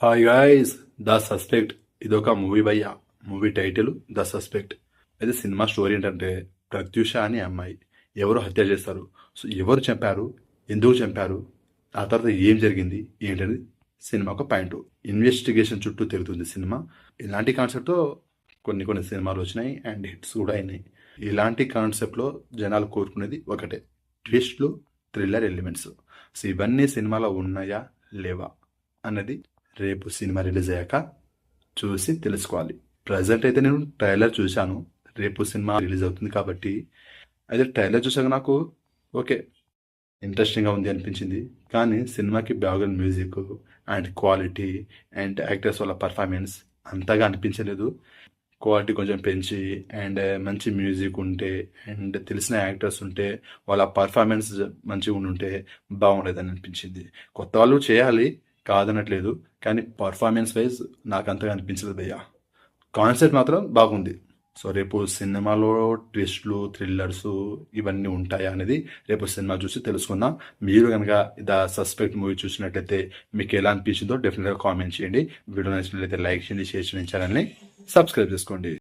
Hi guys, the suspect ఇదొక movie భయ్య. Movie title the suspect. అయితే సినిమా స్టోరీ ఏంటంటే, ప్రత్యూష అనే అమ్మాయి ఎవరు హత్య చేస్తారు. సో ఎవరు చంపారు, ఎందుకు చంపారు, ఆ తర్వాత ఏం జరిగింది ఏంటది సినిమా ఒక పాయింట్. ఇన్వెస్టిగేషన్ చుట్టూ తిరుగుతుంది సినిమా. ఇలాంటి కాన్సెప్ట్తో కొన్ని కొన్ని సినిమాలు వచ్చినాయి అండ్ హిట్స్ కూడా అయినాయి. ఇలాంటి కాన్సెప్ట్లో జనాలు కోరుకునేది ఒకటే, ట్విస్ట్లు, థ్రిల్లర్ ఎలిమెంట్స్. సో ఇవన్నీ సినిమాలో ఉన్నాయా లేవా అన్నది రేపు సినిమా రిలీజ్ అయ్యాక చూసి తెలుసుకోవాలి. ప్రజెంట్ అయితే నేను ట్రైలర్ చూశాను. రేపు సినిమా రిలీజ్ అవుతుంది కాబట్టి అయితే ట్రైలర్ చూసాక నాకు ఓకే, ఇంట్రెస్టింగ్గా ఉంది అనిపించింది. కానీ సినిమాకి background music and quality and actors వాళ్ళ పర్ఫార్మెన్స్ అంతగా అనిపించలేదు. క్వాలిటీ కొంచెం పెంచి అండ్ మంచి మ్యూజిక్ ఉంటే అండ్ తెలిసిన యాక్టర్స్ ఉంటే వాళ్ళ పర్ఫార్మెన్స్ మంచిగా ఉంటే బాగుండేదని అనిపించింది. కొత్త వాళ్ళు చేయాలి, కాదనట్లేదు, కానీ పర్ఫార్మెన్స్ వైజ్ నాకు అంతగా అనిపించలేదు భయ్య. కాన్సెప్ట్ మాత్రం బాగుంది. సో రేపు సినిమాలో ట్విస్ట్లు, థ్రిల్లర్స్ ఇవన్నీ ఉంటాయా అనేది రేపు సినిమా చూసి తెలుసుకుందాం. మీరు కనుక ద సస్పెక్ట్ మూవీ చూసినట్లయితే మీకు ఎలా అనిపించిందో డెఫినెట్గా కామెంట్ చేయండి. వీడియో నచ్చినట్లయితే లైక్ చేయండి, షేర్ చేయండి, ఛానల్ని సబ్స్క్రైబ్ చేసుకోండి.